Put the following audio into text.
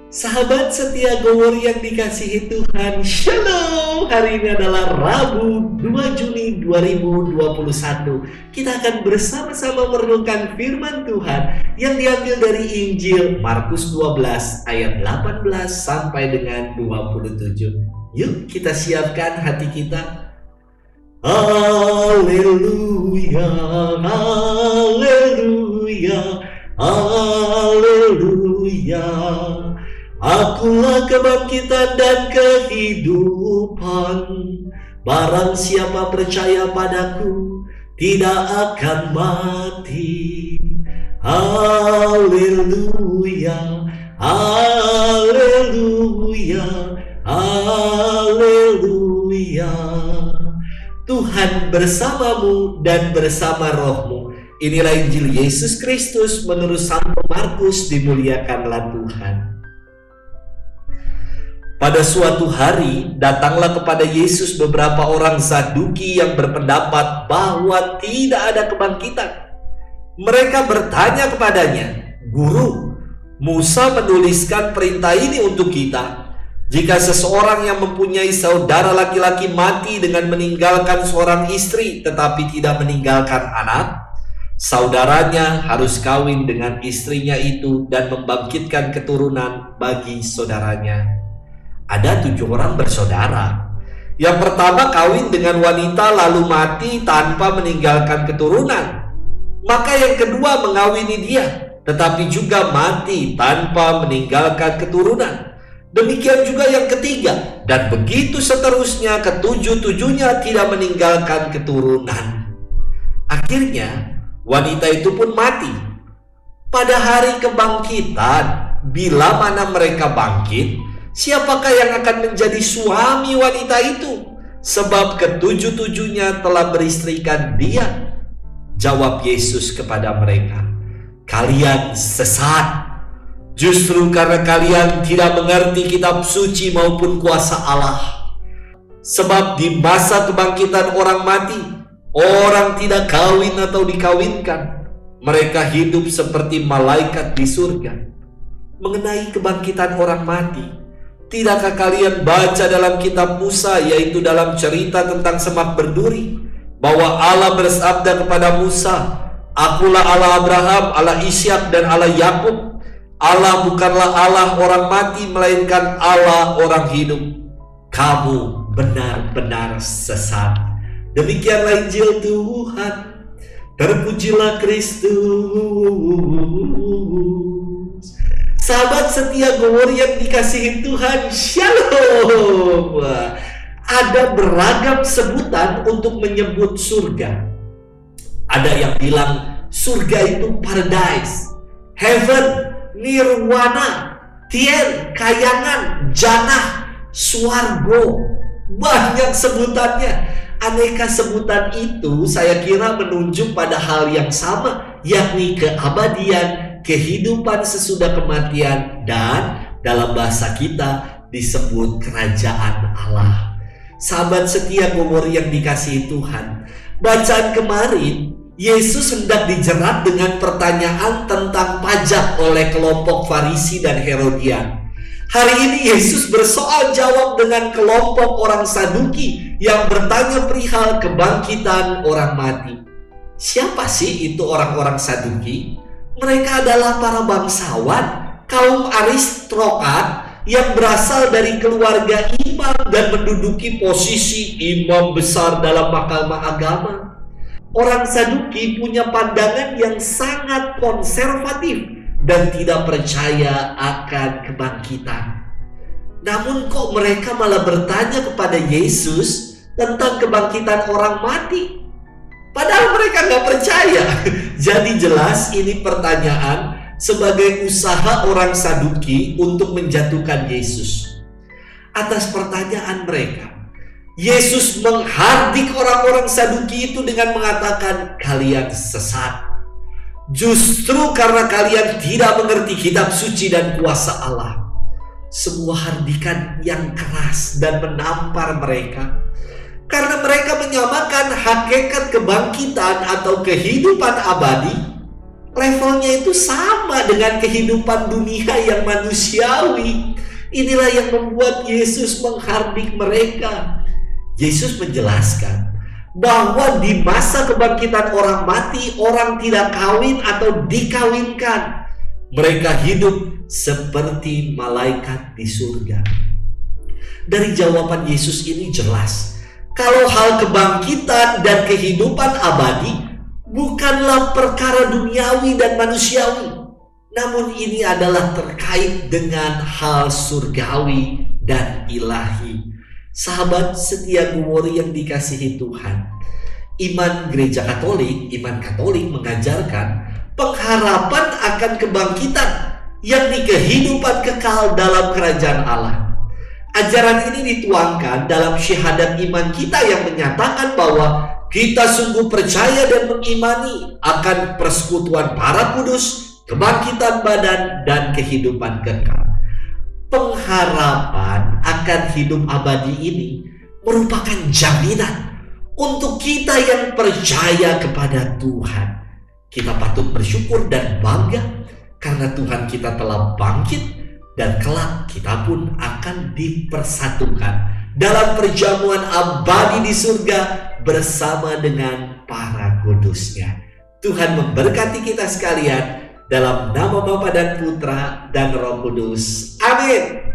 Sahabat setia Gowor yang dikasihi Tuhan, Shalom. Hari ini adalah Rabu 2 Juni 2021. Kita akan bersama-sama merenungkan firman Tuhan yang diambil dari Injil Markus 12 ayat 18 sampai dengan 27. Yuk kita siapkan hati kita. Haleluya, haleluya, haleluya. Akulah kebangkitan dan kehidupan. Barang siapa percaya padaku tidak akan mati. Haleluya, haleluya, haleluya. Tuhan bersamamu dan bersama rohmu. Inilah Injil Yesus Kristus menurut Santo Markus. Dimuliakanlah Tuhan. Pada suatu hari, datanglah kepada Yesus beberapa orang Saduki yang berpendapat bahwa tidak ada kebangkitan. Mereka bertanya kepadanya, "Guru, Musa menuliskan perintah ini untuk kita. Jika seseorang yang mempunyai saudara laki-laki mati dengan meninggalkan seorang istri tetapi tidak meninggalkan anak, saudaranya harus kawin dengan istrinya itu dan membangkitkan keturunan bagi saudaranya." Ada 7 orang bersaudara. Yang pertama kawin dengan wanita lalu mati tanpa meninggalkan keturunan. Maka yang kedua mengawini dia, tetapi juga mati tanpa meninggalkan keturunan. Demikian juga yang ketiga, dan begitu seterusnya, ketujuh-tujuhnya tidak meninggalkan keturunan. Akhirnya wanita itu pun mati. Pada hari kebangkitan, bila mana mereka bangkit, siapakah yang akan menjadi suami wanita itu? Sebab ketujuh-tujuhnya telah beristrikan dia. Jawab Yesus kepada mereka, "Kalian sesat. Justru karena kalian tidak mengerti kitab suci maupun kuasa Allah. Sebab di masa kebangkitan orang mati, orang tidak kawin atau dikawinkan. Mereka hidup seperti malaikat di surga." Mengenai kebangkitan orang mati, tidakkah kalian baca dalam kitab Musa, yaitu dalam cerita tentang semak berduri, bahwa Allah bersabda kepada Musa, "Akulah Allah Abraham, Allah Ishak dan Allah Yakub." Allah bukanlah Allah orang mati, melainkan Allah orang hidup. Kamu benar-benar sesat. Demikianlah Injil Tuhan. Terpujilah Kristus. Sahabat setia Gowor yang dikasihi Tuhan, Shalom. Ada beragam sebutan untuk menyebut surga. Ada yang bilang surga itu paradise, heaven, nirwana, tien, kayangan, jannah, swargo. Banyak sebutannya. Aneka sebutan itu saya kira menunjuk pada hal yang sama, yakni keabadian, kehidupan sesudah kematian, dan dalam bahasa kita disebut kerajaan Allah. Sahabat setia Gowor yang dikasihi Tuhan, bacaan kemarin Yesus hendak dijerat dengan pertanyaan tentang pajak oleh kelompok Farisi dan Herodian. Hari ini Yesus bersoal jawab dengan kelompok orang Saduki yang bertanya perihal kebangkitan orang mati. Siapa sih itu orang-orang Saduki? Mereka adalah para bangsawan, kaum aristokrat yang berasal dari keluarga imam dan menduduki posisi imam besar dalam mahkamah agama. Orang Saduki punya pandangan yang sangat konservatif dan tidak percaya akan kebangkitan. Namun kok mereka malah bertanya kepada Yesus tentang kebangkitan orang mati? Padahal mereka nggak percaya. Jadi jelas ini pertanyaan sebagai usaha orang Saduki untuk menjatuhkan Yesus. Atas pertanyaan mereka, Yesus menghardik orang-orang Saduki itu dengan mengatakan, "Kalian sesat. Justru karena kalian tidak mengerti kitab suci dan kuasa Allah." Sebuah hardikan yang keras dan menampar mereka. Karena mereka menyamakan hakikat kebangkitan atau kehidupan abadi levelnya itu sama dengan kehidupan dunia yang manusiawi. Inilah yang membuat Yesus menghardik mereka. Yesus menjelaskan bahwa di masa kebangkitan orang mati, orang tidak kawin atau dikawinkan. Mereka hidup seperti malaikat di surga. Dari jawaban Yesus ini jelas, kalau hal kebangkitan dan kehidupan abadi bukanlah perkara duniawi dan manusiawi, namun ini adalah terkait dengan hal surgawi dan ilahi. Sahabat setia Gumori yang dikasihi Tuhan, iman gereja Katolik, iman Katolik mengajarkan pengharapan akan kebangkitan, yakni kehidupan kekal dalam kerajaan Allah. Ajaran ini dituangkan dalam syahadat iman kita yang menyatakan bahwa kita sungguh percaya dan mengimani akan persekutuan para kudus, kebangkitan badan, dan kehidupan kekal. Pengharapan akan hidup abadi ini merupakan jaminan untuk kita yang percaya kepada Tuhan. Kita patut bersyukur dan bangga karena Tuhan kita telah bangkit, dan kelak kita pun akan dipersatukan dalam perjamuan abadi di surga bersama dengan para kudusnya. Tuhan memberkati kita sekalian dalam nama Bapa dan Putra dan Roh Kudus. Amin.